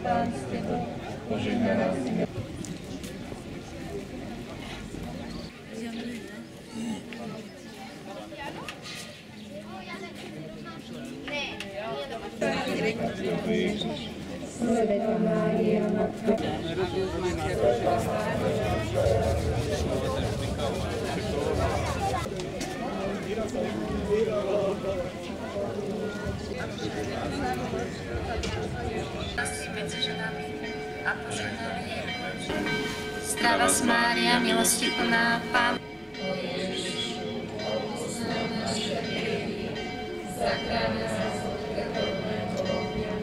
Pán s tebou, požehnaná si Sveta Mária, Matka. Medzi ženami a požehnaný je Zdravá Mária, milosti plná, Pán. O Ježišu, odpoznaj naše hriechy, zachráň nás od pekelného ohňa.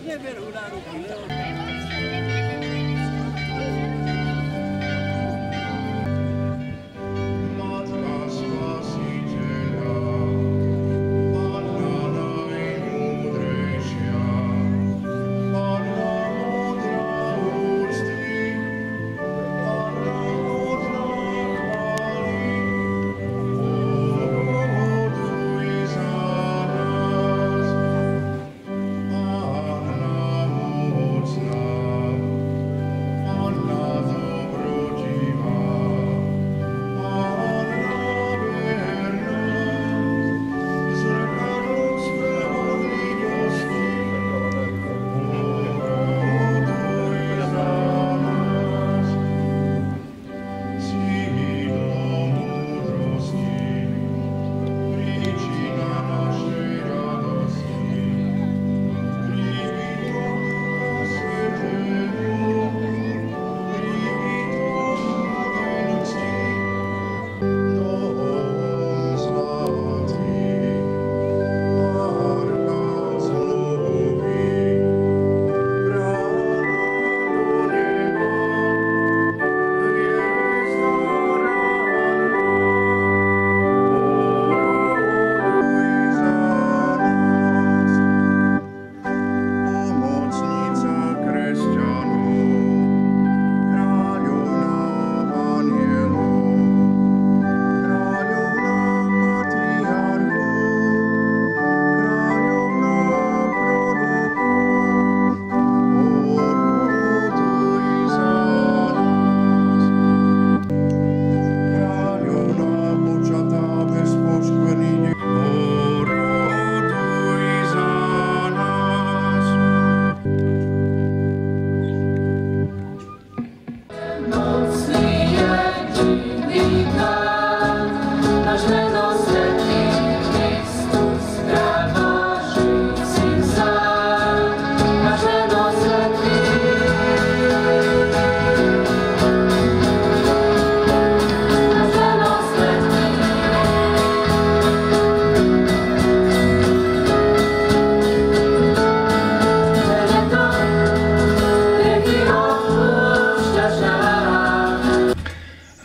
Neberú na ruky.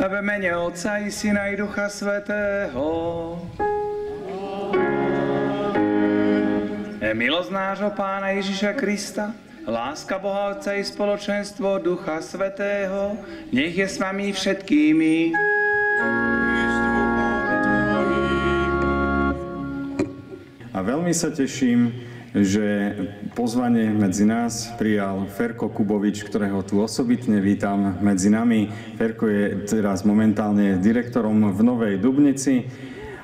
V mene Otca i Syna i Ducha Svätého. Milosť nášho Pána Ježiša Krista, láska Boha Otca i spoločenstvo Ducha Svätého, nech je s vami všetkými. A veľmi sa teším, že pozvanie medzi nás prijal Ferko Kubovič, ktorého tu osobitne vítam medzi nami. Ferko je teraz momentálne direktorom v Novej Dubnici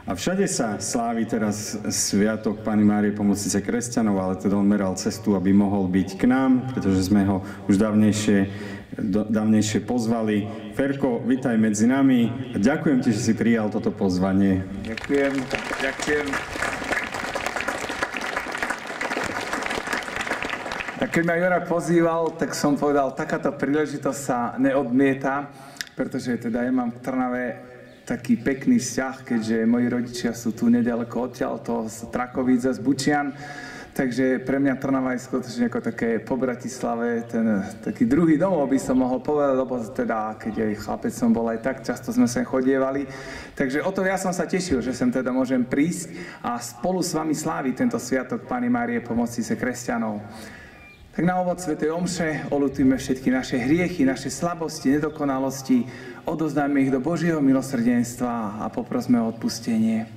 a všade sa slávi teraz sviatok Panny Márie Pomocnice kresťanov, ale teda on meral cestu, aby mohol byť k nám, pretože sme ho už dávnejšie pozvali. Ferko, vítaj medzi nami a ďakujem ti, že si prijal toto pozvanie. Ďakujem. Tak keď ma Jura pozýval, tak som povedal, takáto príležitosť sa neodmieta, pretože teda ja mám v Trnave taký pekný vzťah, keďže moji rodičia sú tu nedaleko odtiaľ, to z Trakovíc, z Bučian. Takže pre mňa Trnava je skutočne ako také po Bratislave, ten taký druhý domov by som mohol povedať, lebo teda, keď aj chlapec som bol aj tak, často sme sem chodievali. Takže o to ja som sa tešil, že sem teda môžem prísť a spolu s vami sláviť tento sviatok Panny Márie Pomocnice kresťanov. Tak na úvod svätej omše oľutujme všetky naše hriechy, naše slabosti, nedokonalosti, odovzdajme ich do Božieho milosrdenstva a poprosme o odpustenie.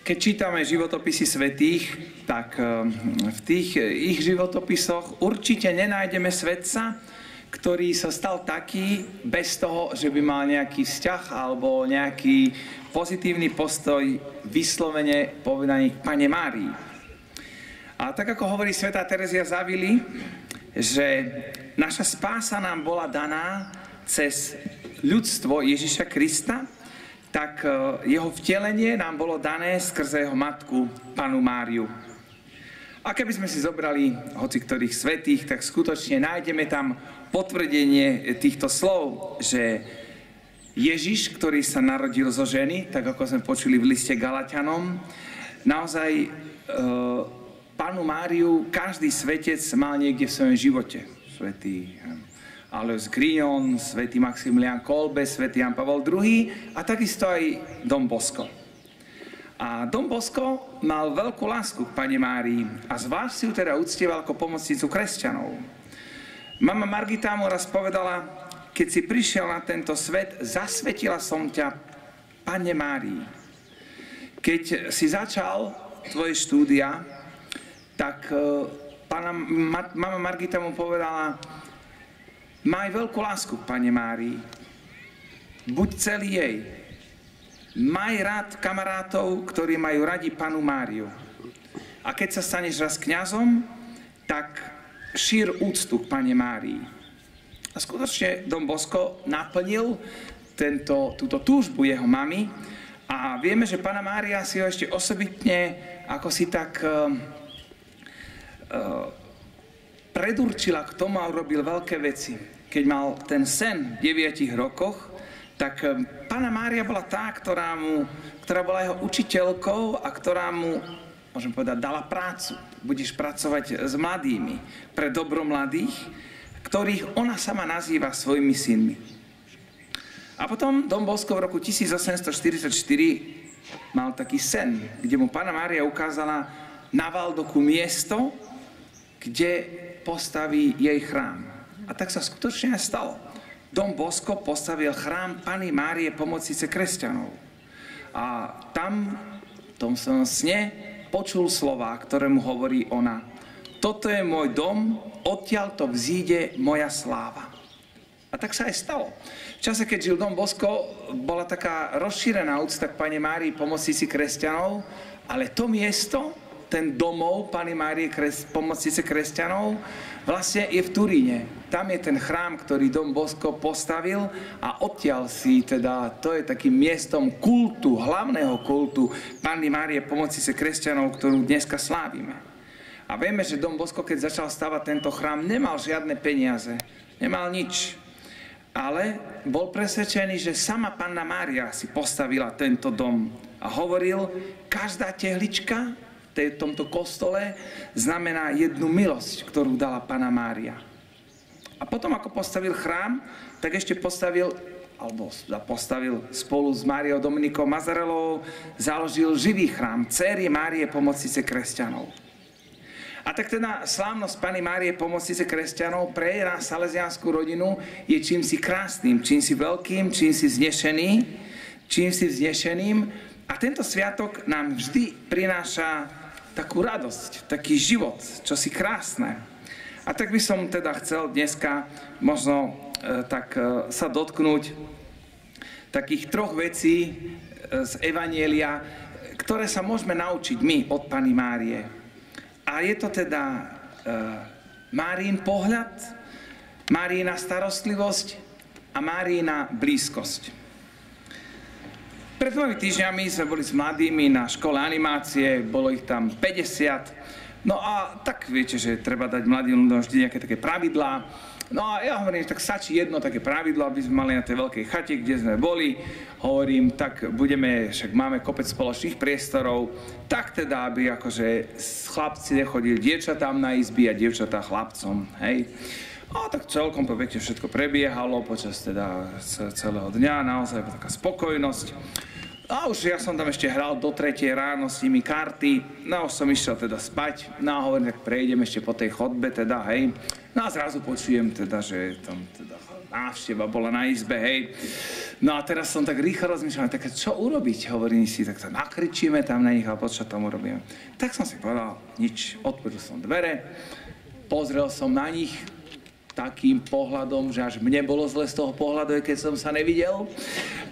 Keď čítame životopisy svätých, tak v tých ich životopisoch určite nenájdeme svätca, ktorý sa stal taký bez toho, že by mal nejaký vzťah alebo nejaký pozitívny postoj vyslovene povedaný k Panne Márii. A tak ako hovorí svätá Terezia z Avily, že naša spása nám bola daná cez ľudstvo Ježiša Krista, tak jeho vtelenie nám bolo dané skrze jeho matku, Pannu Máriu. A keby sme si zobrali hoci ktorých svätých, tak skutočne nájdeme tam potvrdenie týchto slov, že Ježiš, ktorý sa narodil zo ženy, tak ako sme počuli v liste Galatianom, naozaj Pannu Máriu každý svetec mal niekde v svojom živote. Svätý Alois Grignon, svätý Maximilián Kolbe, svätý Jan Pavol II a takisto aj Dom Bosco. A Dom Bosco mal veľkú lásku k Panne Márii a zvlášť si ju teda uctieval ako pomocnicu kresťanov. Mama Margita mu raz povedala, keď si prišiel na tento svet, zasvetila som ťa Panne Márii. Keď si začal tvoje štúdia, tak mama Margita mu povedala, maj veľkú lásku k Panne Márii. Buď celý jej. Maj rád kamarátov, ktorí majú radi Pannu Máriu. A keď sa staneš raz kňazom, tak šír úctu k Panne Márii. A skutočne Dom Bosco naplnil túto túžbu jeho mamy a vieme, že Panna Mária si ho ešte osobitne ako si tak predurčila k tomu a urobil veľké veci. Keď mal ten sen v 9 rokoch, tak Panna Mária bola tá, ktorá bola jeho učiteľkou a ktorá mu, môžem povedať, dala prácu. Budeš pracovať s mladými, pre dobro mladých, ktorých ona sama nazýva svojimi synmi. A potom Dom Bosco v roku 1844 mal taký sen, kde mu Panna Mária ukázala na Valdoku miesto, kde postaví jej chrám. A tak sa skutočne stalo. Dom Bosco postavil chrám Panny Márie Pomocnice kresťanov. A tam, v tom svojom sne, počul slová, ktoré mu hovorí ona. Toto je môj dom, odtiaľto vzíde moja sláva. A tak sa aj stalo. V čase, keď žil Dom Bosco, bola taká rozšírená úcta k Panne Márii Pomocnici kresťanov, ale to miesto, ten domov Panny Márie Pomocnice kresťanov, vlastne je v Turíne. Tam je ten chrám, ktorý Dom Bosco postavil a odtiaľ si teda, to je takým miestom kultu, hlavného kultu Panny Márie Pomocnice kresťanov, ktorú dneska slávime. A vieme, že Dom Bosco, keď začal stavať tento chrám, nemal žiadne peniaze, nemal nič. Ale bol presvedčený, že sama Panna Mária si postavila tento dom. A hovoril, každá tehlička v tomto kostole znamená jednu milosť, ktorú dala Panna Mária. A potom, ako postavil chrám, tak ešte postavil spolu s Máriou Dominikou Mazarelovou, založil živý chrám Céry Márie Pomocnice kresťanov. A tak teda slávnosť Panny Márie Pomocnice kresťanov pre nás salesiánsku rodinu je čímsi krásnym, čímsi veľkým, čímsi vznešeným. A tento sviatok nám vždy prináša takú radosť, taký život, čosi krásne. A tak by som teda chcel dneska možno sa dotknúť takých troch vecí z Evanjelia, ktoré sa môžeme naučiť my od Panny Márie. A je to teda Máriin pohľad, Máriina starostlivosť a Máriina blízkosť. Pred 2 týždňami sme boli s mladými na škole animácie, bolo ich tam 50. No a tak viete, že treba dať mladým ľuďom vždy nejaké také pravidlá. No a ja hovorím, tak stačí jedno také pravidlo, aby sme mali na tej veľkej chate, kde sme boli. Hovorím, tak však máme kopec spoločných priestorov, tak teda, aby akože chlapci nechodili dievčatám na izby a dievčatá chlapcom, hej. A tak celkom to pekne všetko prebiehalo počas teda celého dňa, naozaj taká spokojnosť. A už ja som tam ešte hral do 3 ráno s nimi karty, no už som išiel teda spať, no a hovorím, tak prejdem ešte po tej chodbe teda, hej. No a zrazu počujem teda, že tam teda návšteva bola na izbe, hej. No a teraz som tak rýchlo rozmýšľal, tak čo urobiť, hovorím si, tak sa nakričíme tam na nich, alebo čo tam urobíme. Tak som si povedal, nič, otvoril som dvere, pozrel som na nich takým pohľadom, že až mne bolo zle z toho pohľadu, keď som sa nevidel,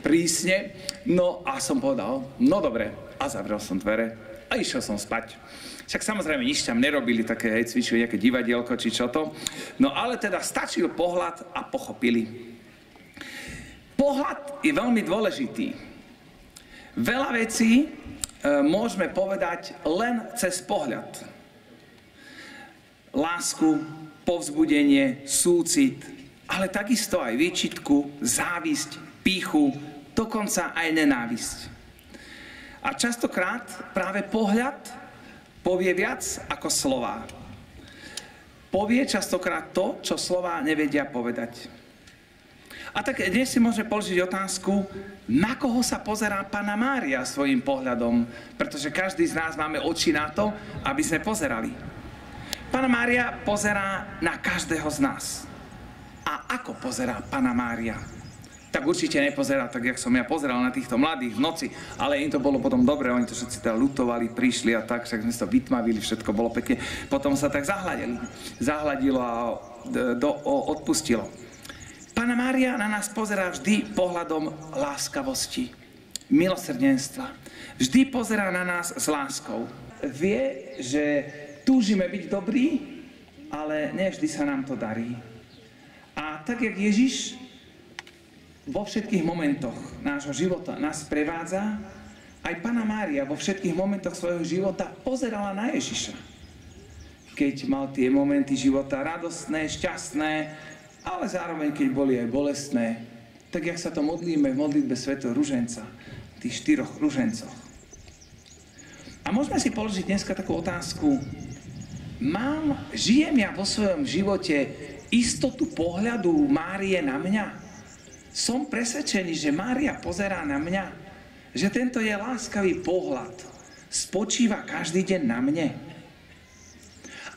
prísne. No a som povedal, no dobre, a zavrel som dvere a išiel som spať. Však samozrejme nič tam nerobili, také cvičili nejaké divadielko či čo to. No ale teda stačil pohľad a pochopili. Pohľad je veľmi dôležitý. Veľa vecí môžeme povedať len cez pohľad. Lásku, povzbudenie, súcit, ale takisto aj výčitku, závisť, pýchu, dokonca aj nenávisť. A častokrát práve pohľad povie viac ako slová. Povie častokrát to, čo slová nevedia povedať. A tak dnes si môže položiť otázku, na koho sa pozerá Panna Mária svojím pohľadom, pretože každý z nás máme oči na to, aby sme pozerali. Panna Mária pozerá na každého z nás. A ako pozerá Panna Mária? Tak určite nepozerá tak, jak som ja pozeral na týchto mladých v noci, ale im to bolo potom dobre, oni to všetci teda ľutovali, prišli a tak, však sme to vytmavili, všetko bolo pekne. Potom sa tak zahladilo a odpustilo. Panna Mária na nás pozerá vždy pohľadom láskavosti, milosrdenstva. Vždy pozerá na nás s láskou. Vie, že túžime byť dobrí, ale nevždy sa nám to darí. A tak, jak Ježiš vo všetkých momentoch nášho života nás prevádza, aj Panna Mária vo všetkých momentoch svojho života pozerala na Ježiša. Keď mal tie momenty života radostné, šťastné, ale zároveň keď boli aj bolestné, tak jak sa to modlíme v modlitbe svätého Ruženca, tých 4 ružencoch. A môžeme si položiť dneska takú otázku, žijem ja vo svojom živote istotu pohľadu Márie na mňa? Som presvedčený, že Mária pozerá na mňa, že tento je láskavý pohľad spočíva každý deň na mne.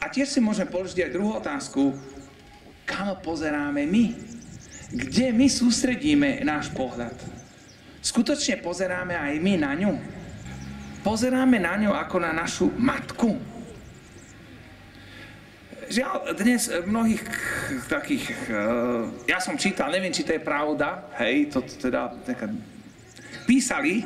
A tiež si môžeme položiť aj druhú otázku, kam pozeráme my? Kde my sústredíme náš pohľad? Skutočne pozeráme aj my na ňu? Pozeráme na ňu ako na našu matku? Žiaľ, dnes mnohých takých, ja som čítal, neviem, či to je pravda, hej, to teda písali,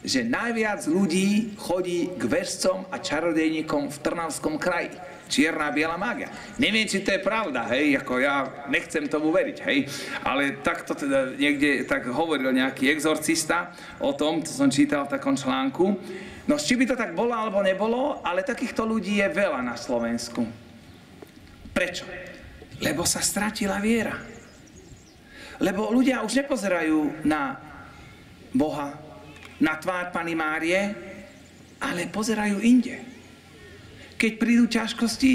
že najviac ľudí chodí k verzcom a čarodejníkom v Trnavskom kraji. Čierna biela mágia. Neviem, či to je pravda, hej, ako ja nechcem tomu veriť, hej, ale takto teda niekde tak hovoril nejaký exorcista o tom, to som čítal v takom článku. No, či by to tak bolo alebo nebolo, ale takýchto ľudí je veľa na Slovensku. Prečo? Lebo sa stratila viera. Lebo ľudia už nepozerajú na Boha, na tvár Panny Márie, ale pozerajú inde. Keď prídu ťažkosti,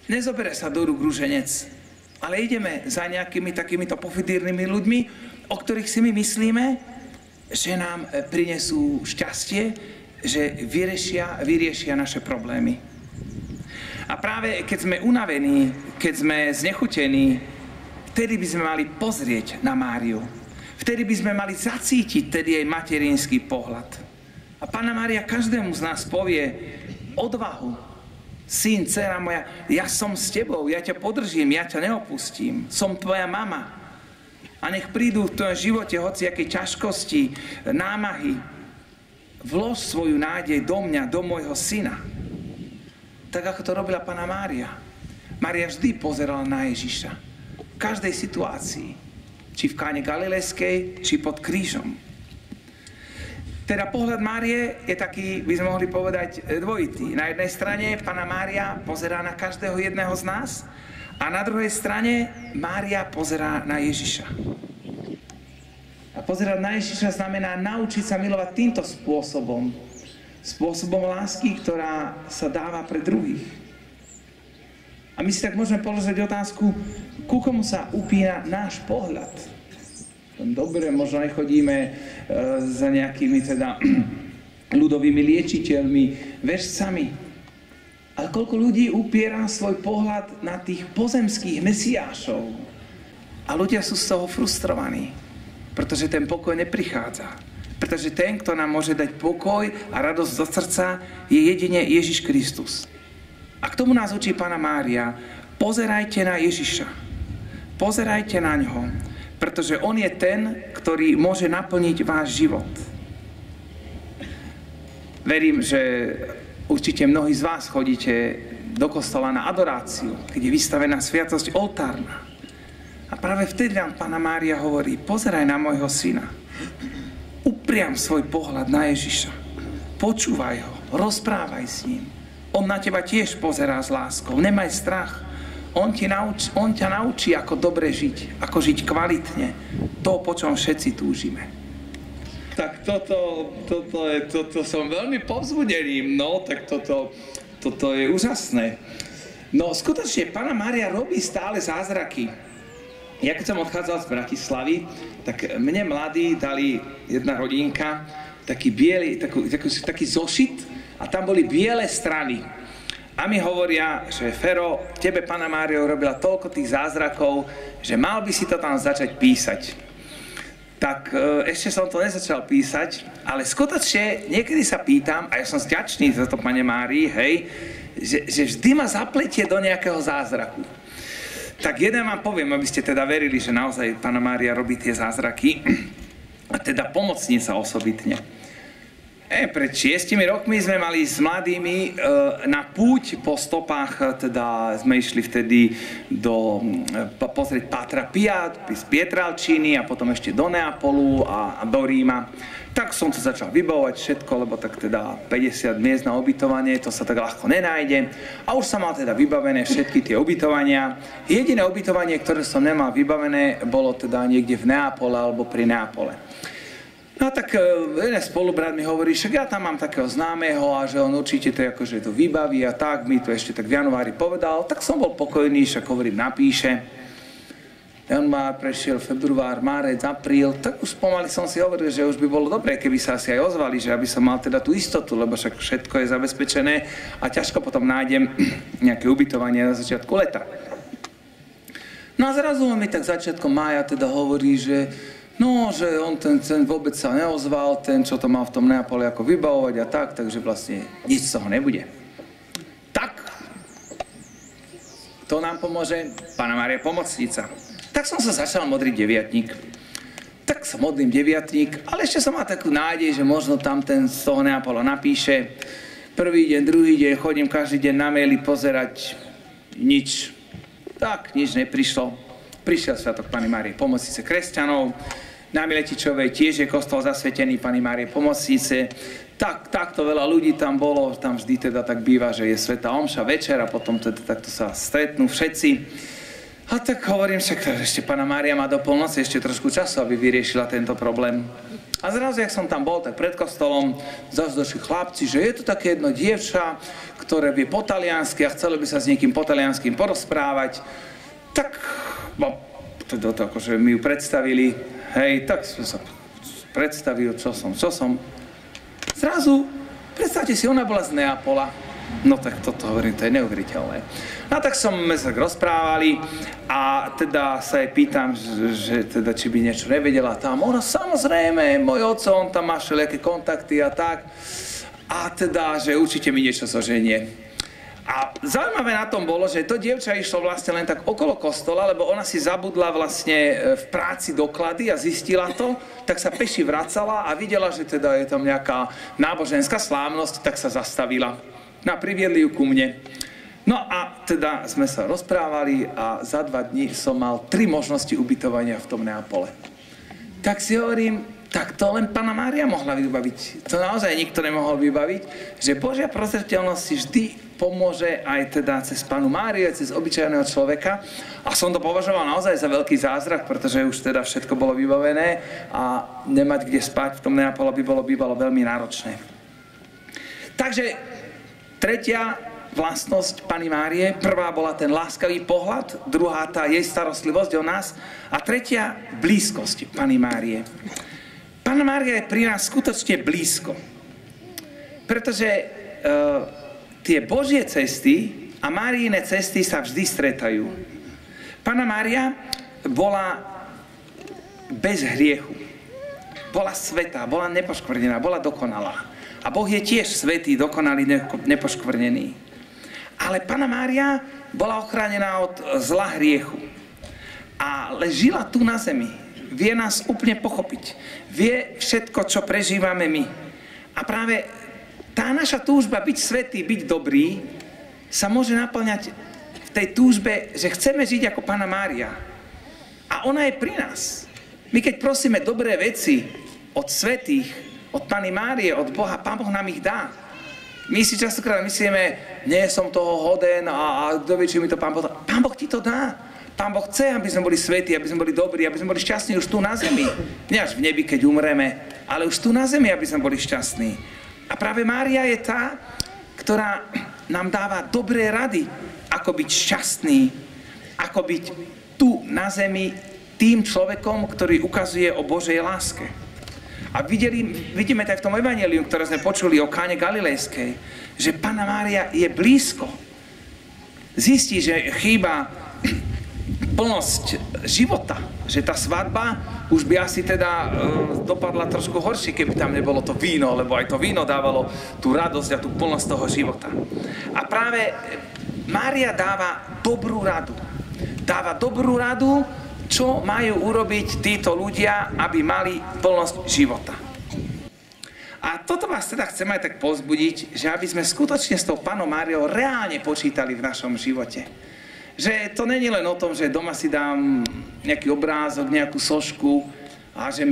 nezobere sa do rúk ruženec, ale ideme za nejakými takýmito pofidírnymi ľuďmi, o ktorých si my myslíme, že nám prinesú šťastie, že vyriešia naše problémy. A práve keď sme unavení, keď sme znechutení, vtedy by sme mali pozrieť na Máriu. Vtedy by sme mali zacítiť tedy jej materinský pohľad. A Panna Mária každému z nás povie odvahu. Syn, dcera moja, ja som s tebou, ja ťa podržím, ja ťa neopustím. Som tvoja mama. A nech prídu v tvojom živote hociaké ťažkosti, námahy. Vlož svoju nádej do mňa, do môjho syna. Tak ako to robila Panna Mária. Mária vždy pozerala na Ježiša. V každej situácii. Či v Káne Galilejskej, či pod krížom. Teda pohľad Márie je taký, by sme mohli povedať, dvojitý. Na jednej strane Panna Mária pozerá na každého jedného z nás A na druhej strane Mária pozerá na Ježiša. A pozerať na Ježiša znamená naučiť sa milovať týmto spôsobom. Spôsobom lásky, ktorá sa dáva pre druhých. A my si tak môžeme položiť otázku, ku komu sa upína náš pohľad. Dobre, možno nechodíme za nejakými teda ľudovými liečiteľmi, veštcami. Ale koľko ľudí upiera svoj pohľad na tých pozemských mesiášov. A ľudia sú z toho frustrovaní, pretože ten pokoj neprichádza. Pretože ten, kto nám môže dať pokoj a radosť do srdca, je jedine Ježiš Kristus. A k tomu nás učí Panna Mária. Pozerajte na Ježiša. Pozerajte na ňo, pretože on je ten, ktorý môže naplniť váš život. Verím, že určite mnohí z vás chodíte do kostola na adoráciu, keď je vystavená sviatosť oltárna. A práve vtedy nám Panna Mária hovorí, pozeraj na môjho syna. Upriam svoj pohľad na Ježiša. Počúvaj ho, rozprávaj s ním. On na teba tiež pozerá s láskou. Nemaj strach. On ťa naučí, ako dobre žiť, ako žiť kvalitne. To, po čom všetci túžime. Tak toto som veľmi povzbudený. No, tak toto je úžasné. No, skutočne, Panna Mária robí stále zázraky. Ja keď som odchádzal z Bratislavy, tak mne mladí dali jedna rodinka taký taký zošit a tam boli biele strany. A mi hovoria, že Fero, tebe Panna Mária robila toľko tých zázrakov, že mal by si to tam začať písať. Tak ešte som to nezačal písať, ale skutočne niekedy sa pýtam, a ja som vďačný za to Panne Márii, hej, že vždy ma zapletie do nejakého zázraku. Tak jeden vám poviem, aby ste teda verili, že naozaj Panna Mária robí tie zázraky, a teda pomocnica osobitne. Pred 6 rokmi sme mali s mladými na púť po stopách, teda sme išli vtedy pozrieť Pátra Pia z Pietralčíny a potom ešte do Neapolu a do Ríma. Tak som to začal vybavovať všetko, lebo tak teda 50 miest na ubytovanie, to sa tak ľahko nenájde. A už som mal teda vybavené všetky tie ubytovania. Jediné ubytovanie, ktoré som nemal vybavené, bolo teda niekde v Neapole alebo pri Neapole. No tak jeden spolubrat mi hovorí, že ja tam mám takého známeho a že on určite to akože to vybaví a tak, mi to ešte tak v januári povedal, tak som bol pokojný, však hovorím, napíše. Január prešiel, február, márec, apríl, tak už pomaly som si hovoril, že už by bolo dobré, keby sa asi aj ozvali, že aby som mal teda tú istotu, lebo však všetko je zabezpečené a ťažko potom nájdem nejaké ubytovanie na začiatku leta. No a zrazu mi tak začiatkom mája teda hovorí, že no, že on ten vôbec sa neozval, ten, čo to mal v tom Neapole ako vybavovať a tak, takže vlastne nič z toho nebude. Tak, to nám pomôže Panna Mária pomocnica. Tak som sa začal modriť deviatník. Tak sa modlím deviatník, ale ešte som mal takú nádej, že možno tam ten z toho Neapola napíše. Prvý deň, druhý deň, chodím každý deň na maily pozerať, nič. Tak, nič neprišlo. Prišiel sviatok Panny Márie pomocnice kresťanov. Na Miletičovej tiež je kostol zasvetený Panny Márie pomocnice. Takto veľa ľudí tam bolo, tam vždy teda tak býva, že je svätá omša večer a potom teda takto sa stretnú všetci. A tak hovorím, že ešte Panna Mária má do polnoci ešte trošku času, aby vyriešila tento problém. A zrazu, jak som tam bol, tak pred kostolom zase došli chlapci, že je tu také jedno dievča, ktoré vie po taliansky a chcelo by sa s niekým po talianským porozprávať. Tak teda to akože mi ju predstavili, hej, tak som sa predstavil, čo som. Zrazu, predstavte si, ona bola z Neapola. No tak toto hovorím, to je neuveriteľné. No tak sme sa rozprávali a teda sa jej pýtam, že teda či by niečo nevedela tam. Ona samozrejme, môj oco, on tam má všelijaké kontakty a tak. A teda, že určite mi niečo zoženie. A zaujímavé na tom bolo, že to dievča išlo vlastne len tak okolo kostola, lebo ona si zabudla vlastne v práci doklady a zistila to, tak sa peši vracala a videla, že teda je tam nejaká náboženská slávnosť, tak sa zastavila. No a priviedli ju ku mne. No a teda sme sa rozprávali a za 2 dní som mal 3 možnosti ubytovania v tom Neapole. Tak si hovorím, tak to len Panna Mária mohla vybaviť. To naozaj nikto nemohol vybaviť, že Božia prozreteľnosť si vždy pomôže aj teda cez Pannu Máriu, cez obyčajného človeka. A som to považoval naozaj za veľký zázrak, pretože už teda všetko bolo vybavené a nemať kde spať v tom Neapole by bolo veľmi náročné. Takže tretia vlastnosť Panny Márie, prvá bola ten láskavý pohľad, druhá tá jej starostlivosť o nás a tretia blízkosť Panny Márie. Panna Mária je pri nás skutočne blízko, pretože tie Božie cesty a Máriine cesty sa vždy stretajú. Panna Mária bola bez hriechu, bola svätá, bola nepoškvrnená, bola dokonalá. A Boh je tiež svätý, dokonalý, nepoškvrnený. Ale Panna Mária bola ochránená od zla hriechu. Ale žila tu na zemi. Vie nás úplne pochopiť. Vie všetko, čo prežívame my. A práve tá naša túžba byť svätý, byť dobrý, sa môže naplňať v tej túžbe, že chceme žiť ako Panna Mária. A ona je pri nás. My keď prosíme dobré veci od svätých, od Panny Márie, od Boha, Pán Boh nám ich dá. My si častokrát myslíme, nie som toho hoden a kto vie, či mi to Pán Boh dá. Pán Boh ti to dá. Pán Boh chce, aby sme boli svätí, aby sme boli dobrí, aby sme boli šťastní už tu na zemi. Nie až v nebi, keď umreme, ale už tu na zemi, aby sme boli šťastní. A práve Mária je tá, ktorá nám dáva dobré rady, ako byť šťastný, ako byť tu na zemi tým človekom, ktorý ukazuje o Božej láske. A vidíme to aj v tom evanjeliu, ktoré sme počuli o Káne Galilejskej, že Panna Mária je blízko. Zistí, že chýba plnosť života, že tá svadba už by asi teda dopadla trošku horšie, keby tam nebolo to víno, lebo aj to víno dávalo tú radosť a tú plnosť toho života. A práve Mária dáva dobrú radu. Dáva dobrú radu, čo majú urobiť títo ľudia, aby mali plnosť života. A toto vás teda chcem aj tak povzbudiť, že aby sme skutočne s tou Pannou Máriou reálne počítali v našom živote. Že to není len o tom, že doma si dám nejaký obrázok, nejakú sošku a že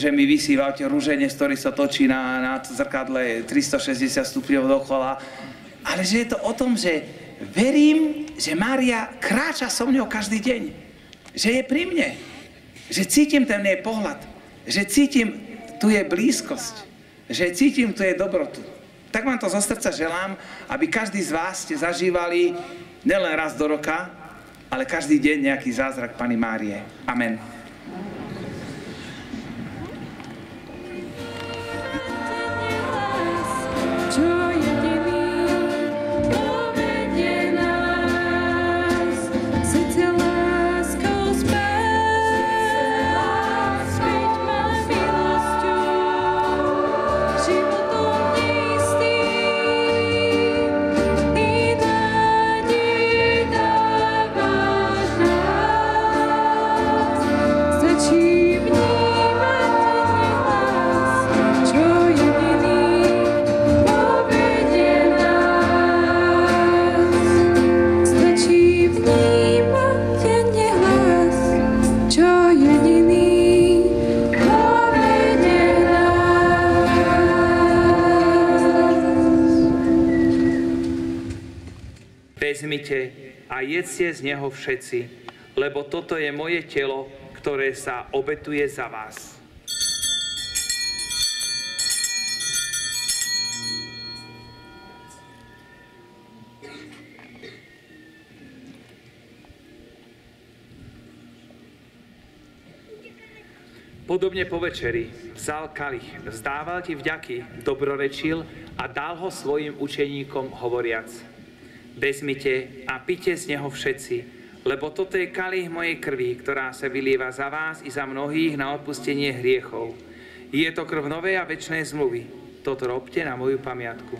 mi visí v aute ruženec, ktorý sa točí na zrkadle 360 stupňov dokola. Ale že je to o tom, že verím, že Mária kráča so mňou každý deň. Že je pri mne. Že cítim ten jej pohľad. Že cítim tu je blízkosť. Že cítim tu je dobrotu. Tak vám to zo srdca želám, aby každý z vás ste zažívali nielen raz do roka, ale každý deň nejaký zázrak Panny Márie. Amen. Vezmite a jedzte z neho všetci, lebo toto je moje telo, ktoré sa obetuje za vás. Podobne po večeri vzal kalich, vzdával ti vďaky, dobrorečil a dal ho svojim učeníkom hovoriac: Vezmite a pite z neho všetci, lebo toto je kalich mojej krvi, ktorá sa vylieva za vás i za mnohých na odpustenie hriechov. Je to krv novej a večnej zmluvy. Toto robte na moju pamiatku.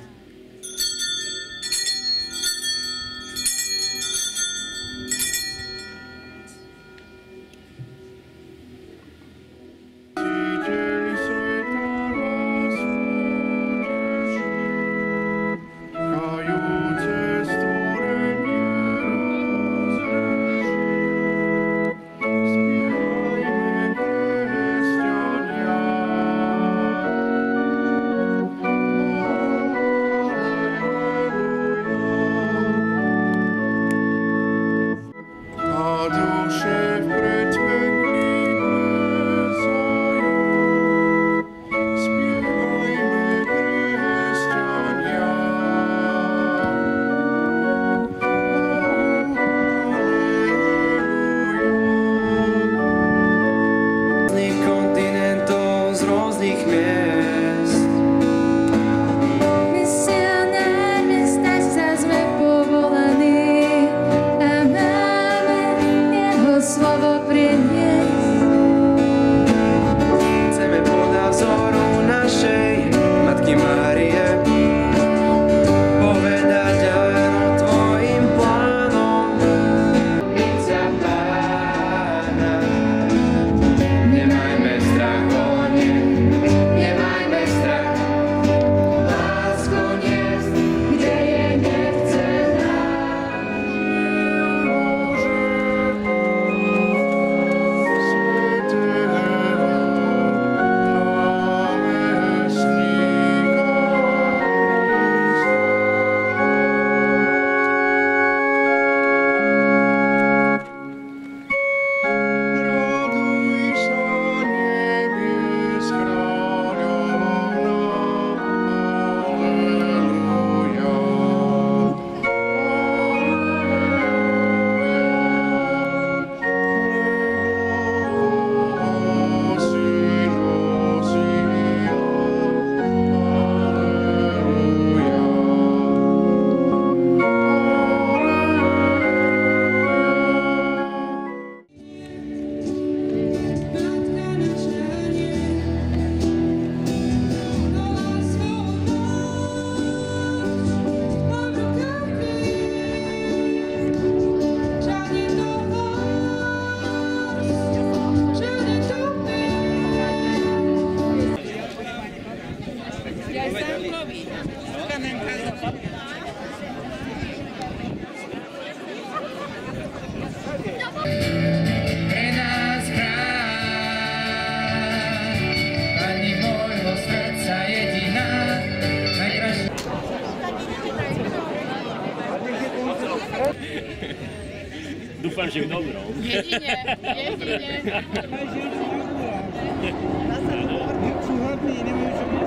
Spiewajmy, chrześcijanie. priniesť. Chceme podľa vzoru našej Matky Márie povedať áno tvojim plánom. Byť za Pána, nemajme strach o ne, nemajme strach. Lásku niesť, kde je nechcená. Pre nás chrán, Pani môjho srdca jediná, najkrajšia. Dúfam, že v dobrom. Jedine. Zase, hlavný, neviem, že